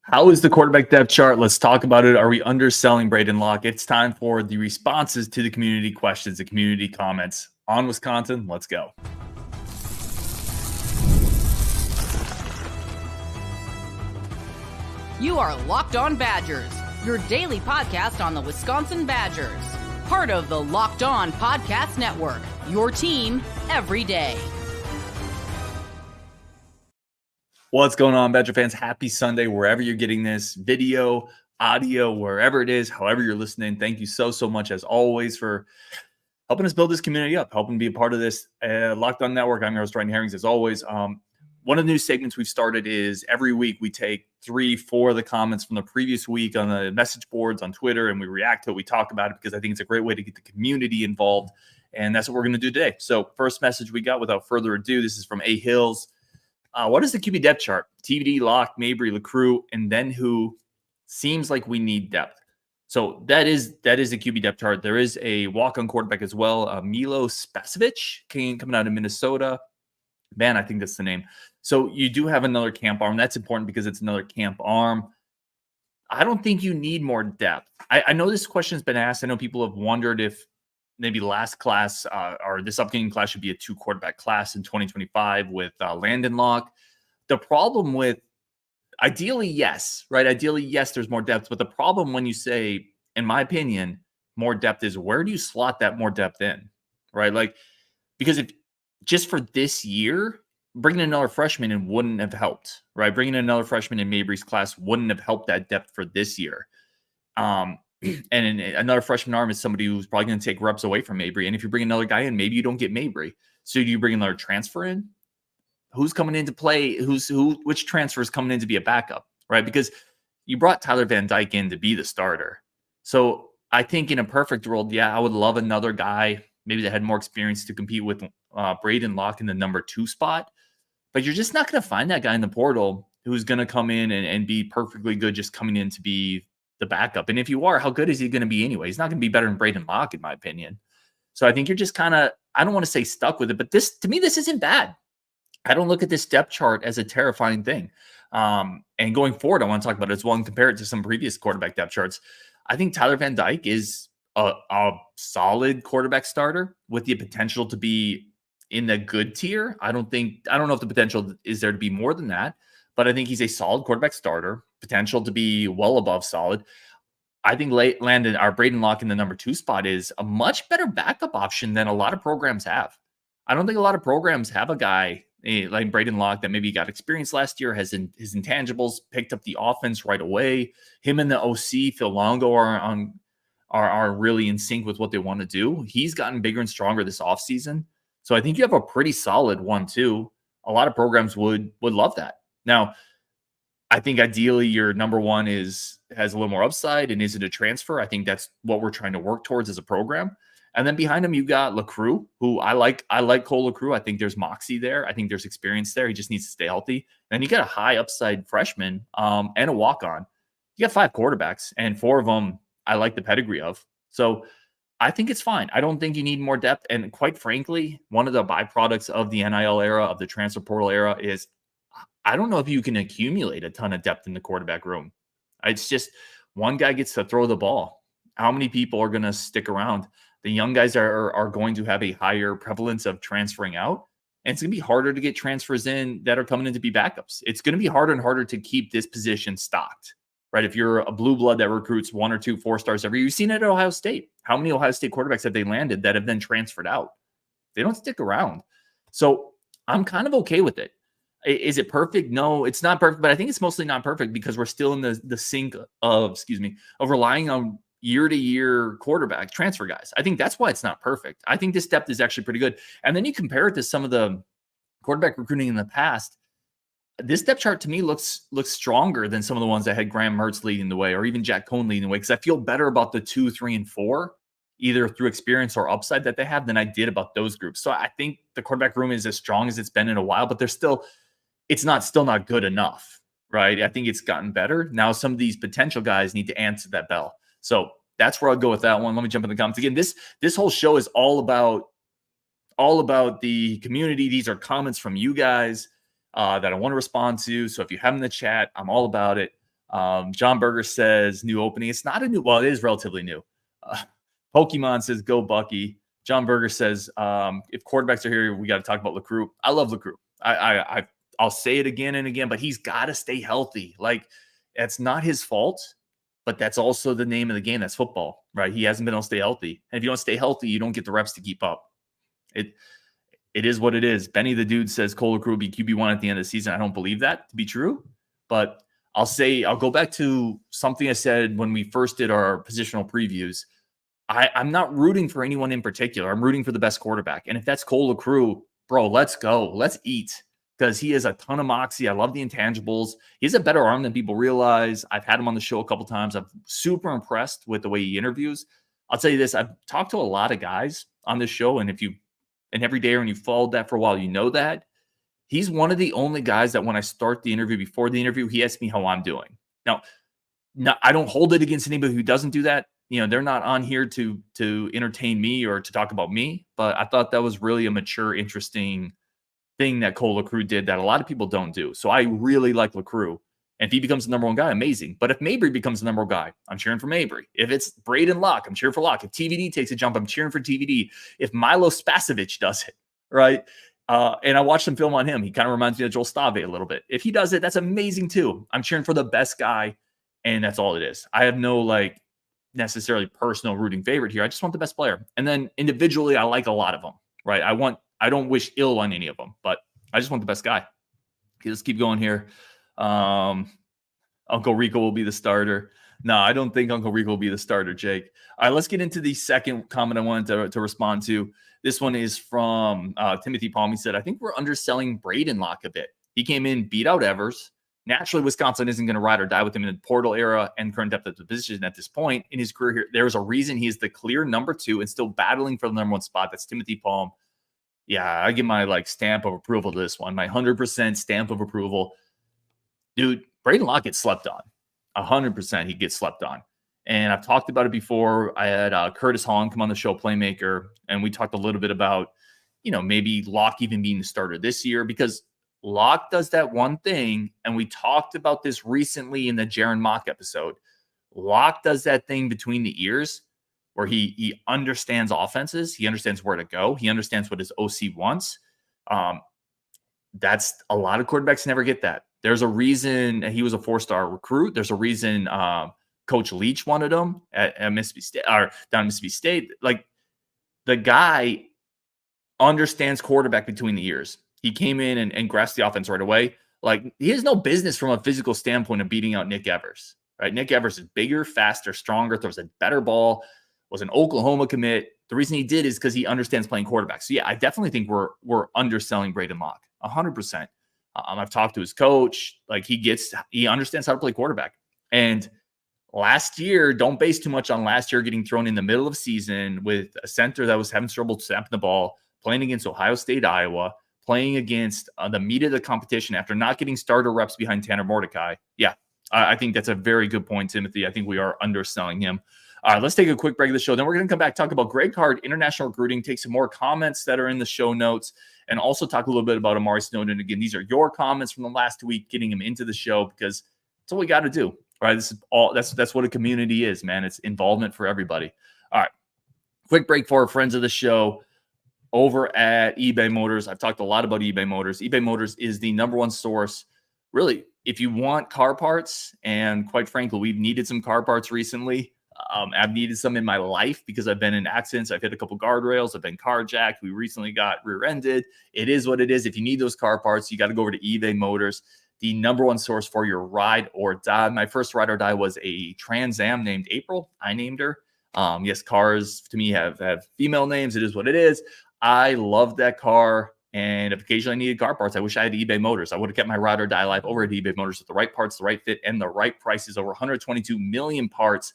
How is the quarterback depth chart? Let's talk about it. Are we underselling Braedon Locke? It's time for the responses to the community questions, the community comments on Wisconsin. Let's go. You are Locked On Badgers, your daily podcast on the Wisconsin Badgers. Part of the Locked On Podcast Network, your team every day. What's going on, Badger fans? Happy Sunday, wherever you're getting this video, audio, wherever it is, however you're listening. Thank you so much, as always, for helping us build this community up, helping be a part of this Locked On Network. I'm your host, Ryan Herrings, as always. One of the new segments we've started is every week we take 3-4 of the comments from the previous week on the message boards on Twitter, and we react to it. We talk about it because I think it's a great way to get the community involved, and that's what we're going to do today. So first message we got, without further ado, this is from A. Hills. What is the QB depth chart? TBD, Locke, Mabry, LeCroux, and then who? Seems like we need depth. So that is the QB depth chart. There is a walk-on quarterback as well, Milo Spasovic, coming out of Minnesota. Man, I think that's the name. So you do have another camp arm. That's important because it's another camp arm. I don't think you need more depth. I know this question's been asked. I know people have wondered if maybe last class or this upcoming class should be a 2-quarterback class in 2025 with Braedon Locke. The problem with, ideally, yes, right? Ideally, yes, there's more depth. But the problem when you say, in my opinion, more depth is, where do you slot that more depth in, right? Like, because if just for this year, bringing another freshman in wouldn't have helped, right? Bringing another freshman in Mabry's class wouldn't have helped that depth for this year. And another freshman arm is somebody who's probably going to take reps away from Mabry. And if you bring another guy in, maybe you don't get Mabry. So do you bring another transfer in? Who's coming in to play? Which transfer is coming in to be a backup, right? Because you brought Tyler Van Dyke in to be the starter. So I think in a perfect world, yeah, I would love another guy, maybe that had more experience to compete with Braedon Locke in the number 2 spot. But you're just not going to find that guy in the portal who's going to come in and be perfectly good just coming in to be the backup. And if you are, how good is he going to be anyway? He's not going to be better than Braedon Locke, in my opinion. So I think you're just kind of, I don't want to say stuck with it, but to me, this isn't bad. I don't look at this depth chart as a terrifying thing. And going forward, I want to talk about it as well and compare it to some previous quarterback depth charts. I think Tyler Van Dyke is a solid quarterback starter with the potential to be in the good tier. I don't know if the potential is there to be more than that, but I think he's a solid quarterback starter, potential to be well above solid. I think Braedon Locke in the number 2 spot is a much better backup option than a lot of programs have. I don't think a lot of programs have a guy like Braedon Locke that maybe got experience last year, has his intangibles, picked up the offense right away. Him and the OC, Phil Longo, are really in sync with what they want to do. He's gotten bigger and stronger this offseason. So I think you have a pretty solid 1-2. A lot of programs would love that. Now, I think ideally your number 1 has a little more upside and isn't a transfer. I think that's what we're trying to work towards as a program. And then behind him, you got LeCroux, who I like Cole LeCroux. I think there's moxie there. I think there's experience there. He just needs to stay healthy. And you got a high upside freshman and a walk-on. You got 5 quarterbacks, and 4 of them I like the pedigree of. So I think it's fine. I don't think you need more depth. And quite frankly, one of the byproducts of the NIL era, of the transfer portal era, is I don't know if you can accumulate a ton of depth in the quarterback room. It's just one guy gets to throw the ball. How many people are going to stick around? The young guys are going to have a higher prevalence of transferring out. And it's going to be harder to get transfers in that are coming in to be backups. It's going to be harder and harder to keep this position stocked, right? If you're a blue blood that recruits 1 or 2 4-stars every year, you've seen it at Ohio State. How many Ohio State quarterbacks have they landed that have then transferred out? They don't stick around. So I'm kind of okay with it. Is it perfect? No, it's not perfect, but I think it's mostly not perfect because we're still in the sink of relying on year-to-year quarterback transfer guys. I think that's why it's not perfect. I think this depth is actually pretty good. And then you compare it to some of the quarterback recruiting in the past. This depth chart to me looks stronger than some of the ones that had Graham Mertz leading the way, or even Jack Cohn leading the way, because I feel better about the 2, 3, and 4, either through experience or upside that they have, than I did about those groups. So I think the quarterback room is as strong as it's been in a while, but it's still not good enough, right? I think it's gotten better. Now some of these potential guys need to answer that bell. So that's where I'll go with that one. Let me jump in the comments. Again, this whole show is all about the community. These are comments from you guys. that I want to respond to. So if you have in the chat, I'm all about it. John Berger says new opening. It's not a new, well, it is relatively new. Pokemon says go Bucky. John Berger says if quarterbacks are here, we got to talk about LeCroux. I love LeCroux. I'll say it again and again, but he's got to stay healthy. Like, it's not his fault, but that's also the name of the game. That's football, right? He hasn't been able to stay healthy. And if you don't stay healthy, you don't get the reps to keep up. It is what it is. Benny the Dude says Cole LeCroux will be QB1 at the end of the season. I don't believe that to be true, but I'll go back to something I said when we first did our positional previews. I'm not rooting for anyone in particular. I'm rooting for the best quarterback. And if that's Cole LeCroux, bro, let's go. Let's eat. Because he has a ton of moxie. I love the intangibles. He has a better arm than people realize. I've had him on the show a couple times. I'm super impressed with the way he interviews. I'll tell you this. I've talked to a lot of guys on this show. And every day when you followed that for a while, you know that. He's one of the only guys that when I start the interview, before the interview, he asks me how I'm doing. Now, I don't hold it against anybody who doesn't do that. They're not on here to entertain me or to talk about me. But I thought that was really a mature, interesting thing that Cole LeCroux did that a lot of people don't do. So I really like LeCroux. And if he becomes the number one guy, amazing. But if Mabry becomes the number one guy, I'm cheering for Mabry. If it's Braedon Locke, I'm cheering for Locke. If TVD takes a jump, I'm cheering for TVD. If Milo Spasovic does it, right? And I watched some film on him. He kind of reminds me of Joel Stave a little bit. If he does it, that's amazing too. I'm cheering for the best guy. And that's all it is. I have no necessarily personal rooting favorite here. I just want the best player. And then individually, I like a lot of them, right? I don't wish ill on any of them, but I just want the best guy. Okay, let's keep going here. Uncle Rico will be the starter. No, I don't think Uncle Rico will be the starter, Jake. All right, let's get into the second comment I wanted to respond to. This one is from Timothy Palm. He said, I think we're underselling Braedon Locke a bit. He came in, beat out Evers. Naturally, Wisconsin isn't going to ride or die with him in the portal era and current depth of the position at this point in his career here. There's a reason he is the clear number 2 and still battling for the number 1 spot. That's Timothy Palm. Yeah, I give my stamp of approval to this one. My 100% stamp of approval. Dude, Braedon Locke gets slept on. 100% he gets slept on. And I've talked about it before. I had Curtis Hahn come on the show, Playmaker, and we talked a little bit about, maybe Locke even being the starter this year because Locke does that one thing, and we talked about this recently in the Jaron Mock episode. Locke does that thing between the ears where he understands offenses. He understands where to go. He understands what his OC wants. That's a lot of quarterbacks never get that. There's a reason he was a 4-star recruit. There's a reason Coach Leach wanted him at Mississippi State or down in Mississippi State. The guy understands quarterback between the ears. He came in and grasped the offense right away. He has no business from a physical standpoint of beating out Nick Evers. Right? Nick Evers is bigger, faster, stronger, throws a better ball. Was an Oklahoma commit. The reason he did is because he understands playing quarterback. So yeah, I definitely think we're underselling Braedon Locke 100%. I've talked to his coach. He understands how to play quarterback. And last year, don't base too much on last year getting thrown in the middle of season with a center that was having trouble snapping the ball, playing against Ohio State, Iowa, playing against the meat of the competition after not getting starter reps behind Tanner Mordecai. Yeah, I think that's a very good point, Timothy. I think we are underselling him. All right, let's take a quick break of the show. Then we're going to come back, talk about Greg Gard, international recruiting, take some more comments that are in the show notes, and also talk a little bit about Amare Snowden. Again, these are your comments from the last week, getting him into the show because that's all we got to do. All right, this is all. That's what a community is, man. It's involvement for everybody. All right, quick break for our friends of the show over at eBay Motors. I've talked a lot about eBay Motors. eBay Motors is the number 1 source, really, if you want car parts. And quite frankly, we've needed some car parts recently. I've needed some in my life because I've been in accidents. I've hit a couple guardrails. I've been carjacked. We recently got rear-ended. It is what it is. If you need those car parts, you got to go over to eBay Motors, the number 1 source for your ride or die. My first ride or die was a Trans Am named April. I named her. Yes, cars to me have female names. It is what it is. I love that car. And if occasionally I needed car parts, I wish I had eBay Motors. I would have kept my ride or die life over at eBay Motors with the right parts, the right fit, and the right prices. Over 122 million parts.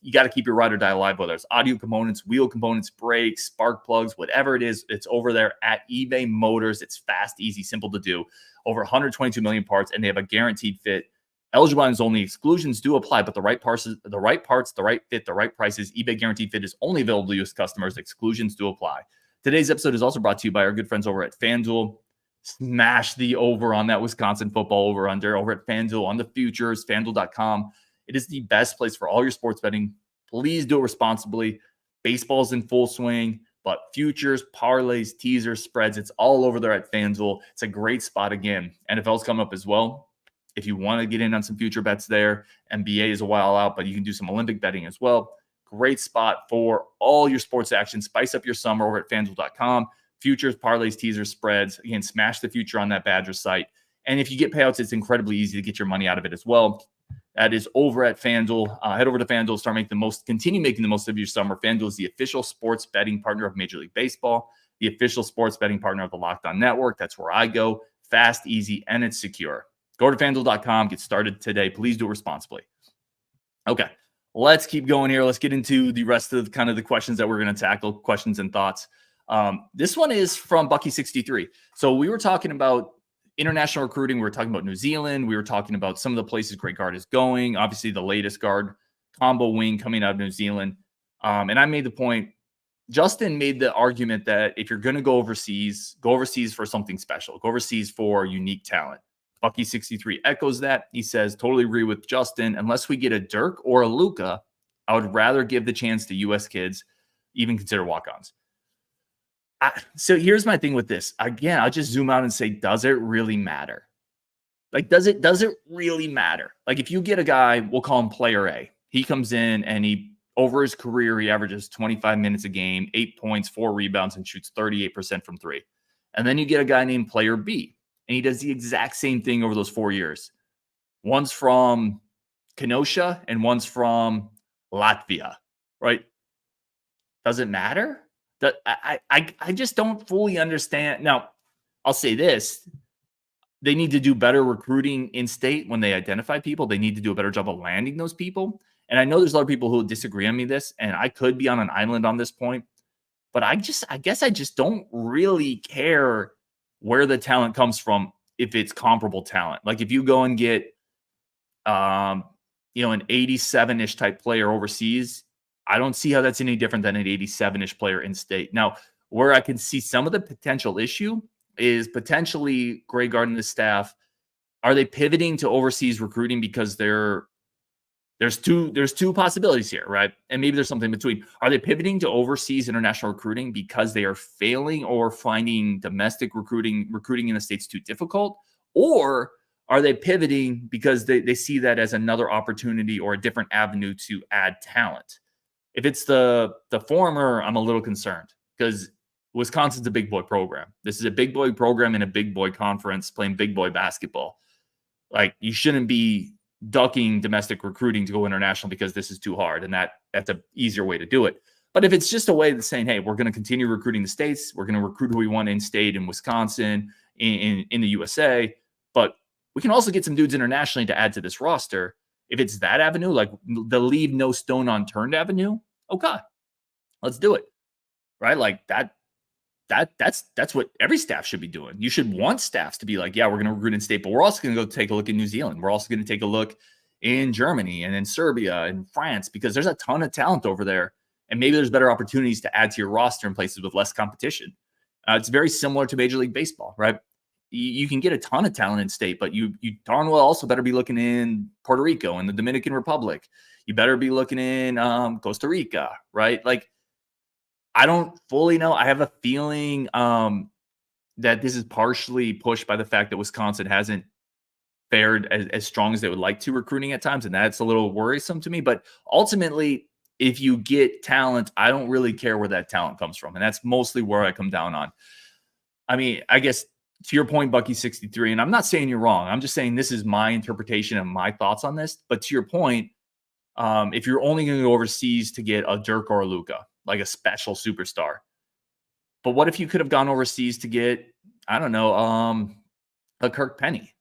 You got to keep your ride or die alive, whether it's audio components, wheel components, brakes, spark plugs, whatever it is. It's over there at eBay Motors. It's fast, easy, simple to do. Over 122 million parts, and they have a guaranteed fit. Eligible items only. Exclusions do apply, but the right parts, the right fit, the right prices. eBay guaranteed fit is only available to U.S. customers. Exclusions do apply. Today's episode is also brought to you by our good friends over at FanDuel. Smash the over on that Wisconsin football over-under over at FanDuel on the futures, FanDuel.com. It is the best place for all your sports betting. Please do it responsibly. Baseball's in full swing, but futures, parlays, teasers, spreads, it's all over there at FanDuel. It's a great spot again. NFL's come up as well. If you want to get in on some future bets there, NBA is a while out, but you can do some Olympic betting as well. Great spot for all your sports action. Spice up your summer over at FanDuel.com. Futures, parlays, teasers, spreads. Again, smash the future on that Badger site. And if you get payouts, it's incredibly easy to get your money out of it as well. That is over at FanDuel. Head over to FanDuel, continue making the most of your summer. FanDuel is the official sports betting partner of Major League Baseball, the official sports betting partner of the Locked On Network. That's where I go. Fast, easy, and it's secure. Go to FanDuel.com. Get started today. Please do it responsibly. Okay, let's keep going here. Let's get into the rest of kind of the questions that we're going to tackle, questions and thoughts. This one is from Bucky63. So we were talking about international recruiting. We were talking about New Zealand. We were talking about some of the places Great Gard is going. Obviously, the latest Gard combo wing coming out of New Zealand. And I made the point, Justin made the argument that if you're going to go overseas for something special. Go overseas for unique talent. Bucky63 echoes that. He says, totally agree with Justin. Unless we get a Dirk or a Luka, I would rather give the chance to U.S. kids, even consider walk-ons. So here's my thing with this. Again, I'll just zoom out and say, does it really matter? Like, does it really matter? Like, if you get a guy, we'll call him player A. He comes in and over his career, he averages 25 minutes a game, 8 points, 4 rebounds, and shoots 38% from three. And then you get a guy named player B, and he does the exact same thing over those 4 years. One's from Kenosha and one's from Latvia, right? Does it matter? I just don't fully understand. Now, I'll say this. They need to do better recruiting in state when they identify people. They need to do a better job of landing those people. And I know there's a lot of people who disagree on me this, and I could be on an island on this point. But I guess I just don't really care where the talent comes from if it's comparable talent. Like if you go and get an 87-ish type player overseas, I don't see how that's any different than an 87-ish player in state. Now, where I can see some of the potential issue is potentially Greg Gard and the staff. Are they pivoting to overseas recruiting because there's two possibilities here, right? And maybe there's something in between. Are they pivoting to overseas international recruiting because they are failing or finding domestic recruiting in the States too difficult? Or are they pivoting because they see that as another opportunity or a different avenue to add talent? If it's the former, I'm a little concerned because Wisconsin's a big boy program. This is a big boy program in a big boy conference playing big boy basketball. Like, you shouldn't be ducking domestic recruiting to go international because this is too hard, and that's an easier way to do it. But if it's just a way of saying, hey, we're going to continue recruiting the States, we're going to recruit who we want in state, in Wisconsin, in the USA, but we can also get some dudes internationally to add to this roster. If it's that avenue, like the leave no stone unturned avenue, okay, let's do it. Right? Like that's what every staff should be doing. You should want staffs to be like, yeah, we're going to recruit in state, but we're also going to go take a look in New Zealand. We're also going to take a look in Germany and in Serbia and France, because there's a ton of talent over there. And maybe there's better opportunities to add to your roster in places with less competition. It's very similar to Major League Baseball, right? You can get a ton of talent in state, but you darn well also better be looking in Puerto Rico and the Dominican Republic. You better be looking in Costa Rica, right? Like, I don't fully know. I have a feeling that this is partially pushed by the fact that Wisconsin hasn't fared as strong as they would like to recruiting at times, and that's a little worrisome to me. But ultimately, if you get talent, I don't really care where that talent comes from, and that's mostly where I come down on. I mean, I guess to your point, Bucky63, and I'm not saying you're wrong. I'm just saying this is my interpretation and my thoughts on this. But to your point, if you're only going to go overseas to get a Dirk or a Luka, like a special superstar, but what if you could have gone overseas to get, I don't know, a Kirk Penny,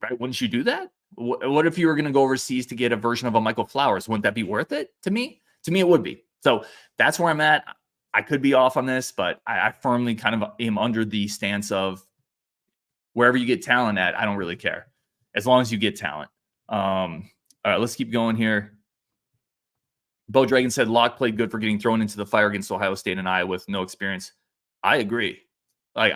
right? Wouldn't you do that? What if you were going to go overseas to get a version of a Michael Flowers? Wouldn't that be worth it to me? To me, it would be. So that's where I'm at. I could be off on this, but I firmly kind of am under the stance of wherever you get talent at, I don't really care, as long as you get talent. All right, let's keep going here. Bo Dragon said Locke played good for getting thrown into the fire against Ohio State and Iowa with no experience. I agree. Like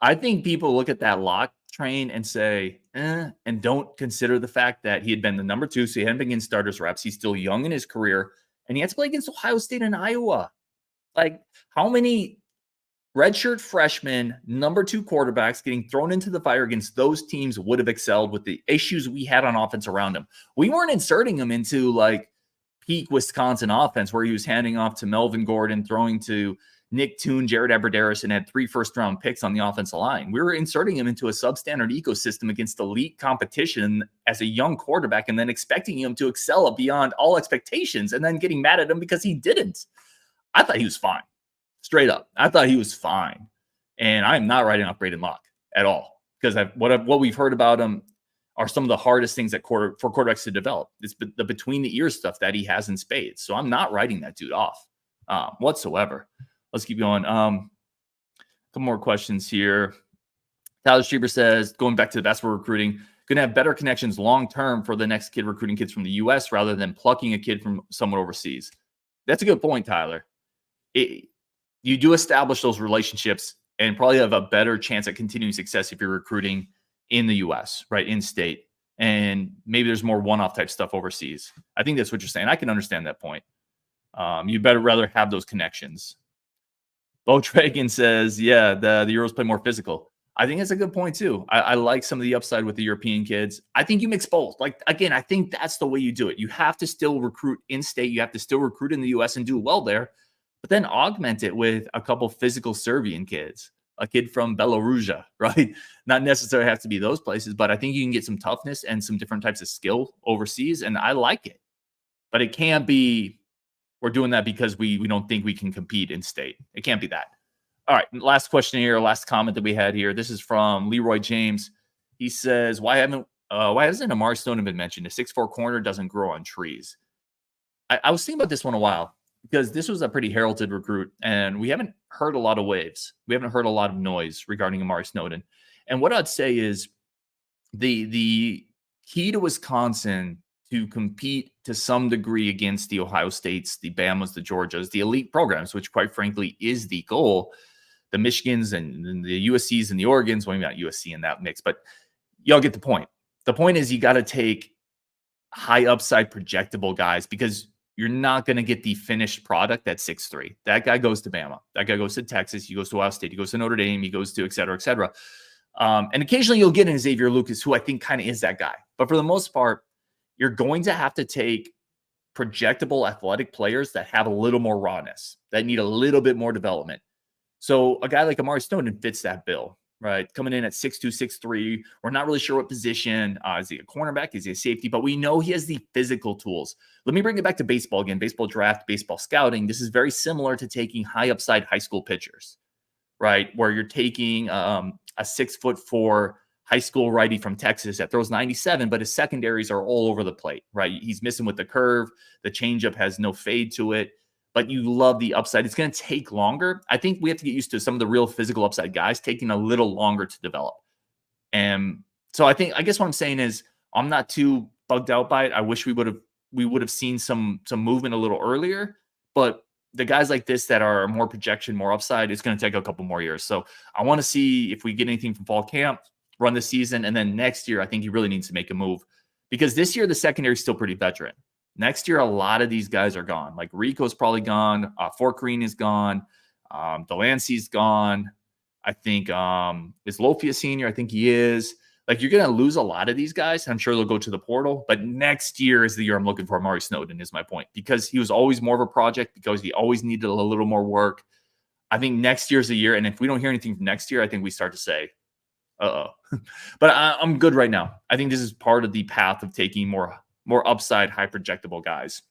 I think people look at that Locke train and say, and don't consider the fact that he had been the number 2, so he hadn't been getting starters reps. He's still young in his career, and he had to play against Ohio State and Iowa. Like, how many redshirt freshmen, number 2 quarterbacks getting thrown into the fire against those teams would have excelled with the issues we had on offense around him? We weren't inserting him into like peak Wisconsin offense where he was handing off to Melvin Gordon, throwing to Nick Toon, Jared Aberderis, and had 3 first-round picks on the offensive line. We were inserting him into a substandard ecosystem against elite competition as a young quarterback and then expecting him to excel beyond all expectations and then getting mad at him because he didn't. I thought he was fine. Straight up. I thought he was fine. And I'm not writing off Braedon Locke at all because what we've heard about him are some of the hardest things for quarterbacks to develop. It's the between-the-ears stuff that he has in spades. So I'm not writing that dude off whatsoever. Let's keep going. A couple more questions here. Tyler Strieber says, going back to the basketball recruiting, going to have better connections long-term for the next kid recruiting kids from the U.S. rather than plucking a kid from somewhere overseas. That's a good point, Tyler. You do establish those relationships and probably have a better chance at continuing success if you're recruiting in the U.S., right, in state. And maybe there's more one-off type stuff overseas. I think that's what you're saying. I can understand that point. You better rather have those connections. Bo Tragan says, yeah, the Euros play more physical. I think that's a good point, too. I like some of the upside with the European kids. I think you mix both. Like, again, I think that's the way you do it. You have to still recruit in state. You have to still recruit in the U.S. and do well there, but then augment it with a couple physical Serbian kids, a kid from Belarusia, right? Not necessarily have to be those places, but I think you can get some toughness and some different types of skill overseas, and I like it. But it can't be we're doing that because we don't think we can compete in state. It can't be that. All right, last question here, last comment that we had here. This is from Leroy James. He says, why hasn't Amare Snowden been mentioned? A 6'4" corner doesn't grow on trees. I was thinking about this one a while because this was a pretty heralded recruit, and we haven't heard a lot of waves. We haven't heard a lot of noise regarding Amare Snowden. And what I'd say is the key to Wisconsin to compete to some degree against the Ohio States, the Bamas, the Georgias, the elite programs, which quite frankly is the goal, the Michigans and the USCs and the Oregons, well, maybe not USC in that mix, but y'all get the point. The point is you got to take high upside projectable guys because you're not going to get the finished product at 6'3". That guy goes to Bama. That guy goes to Texas. He goes to Ohio State. He goes to Notre Dame. He goes to et cetera, et cetera. And occasionally you'll get an Xavier Lucas, who I think kind of is that guy. But for the most part, you're going to have to take projectable athletic players that have a little more rawness, that need a little bit more development. So a guy like Amare Snowden fits that bill, right? Coming in at 6'2", 6'3". We're not really sure what position. Is he a cornerback? Is he a safety? But we know he has the physical tools. Let me bring it back to baseball again. Baseball draft, baseball scouting. This is very similar to taking high upside high school pitchers, right? Where you're taking a 6'4" high school righty from Texas that throws 97, but his secondaries are all over the plate, right? He's missing with the curve. The changeup has no fade to it, but you love the upside. It's going to take longer. I think we have to get used to some of the real physical upside guys taking a little longer to develop. And so I guess what I'm saying is I'm not too bugged out by it. I wish we would have seen some movement a little earlier, but the guys like this that are more projection, more upside, it's going to take a couple more years. So I want to see if we get anything from fall camp, run the season, and then next year I think he really needs to make a move because this year the secondary is still pretty veteran. Next year a lot of these guys are gone. Like Rico's probably gone. Forkreen is gone. Delancey's gone. I think is Lofia senior. I think he is. Like you're going to lose a lot of these guys. I'm sure they'll go to the portal, but next year is the year I'm looking for Amare Snowden is my point because he was always more of a project because he always needed a little more work. I think next year's the year, and if we don't hear anything from next year, I think we start to say, but I'm good right now. I think this is part of the path of taking more upside, high projectable guys.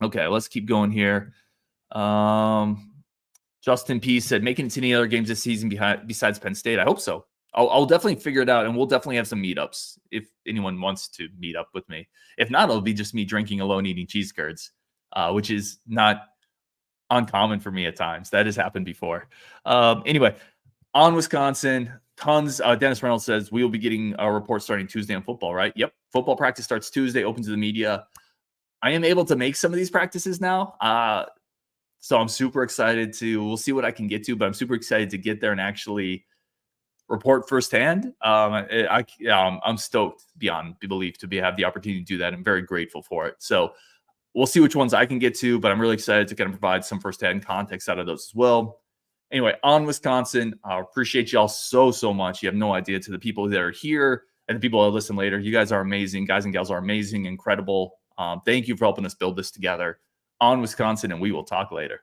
Okay, let's keep going here. Justin P said, making it to any other games this season besides Penn State? I hope so. I'll definitely figure it out, and we'll definitely have some meetups if anyone wants to meet up with me. If not, it'll be just me drinking alone, eating cheese curds, which is not uncommon for me at times. That has happened before. Anyway, on Wisconsin, tons. Dennis Reynolds says we will be getting a report starting Tuesday on football, right? Yep. Football practice starts Tuesday, open to the media. I am able to make some of these practices now. So I'm super excited we'll see what I can get to, but I'm super excited to get there and actually report firsthand. I'm stoked beyond belief to have the opportunity to do that. I'm very grateful for it. So we'll see which ones I can get to, but I'm really excited to kind of provide some firsthand context out of those as well. Anyway, on Wisconsin, I appreciate y'all so much. You have no idea, to the people that are here and the people that listen later. You guys are amazing. Guys and gals are amazing, incredible. Thank you for helping us build this together. On Wisconsin, and we will talk later.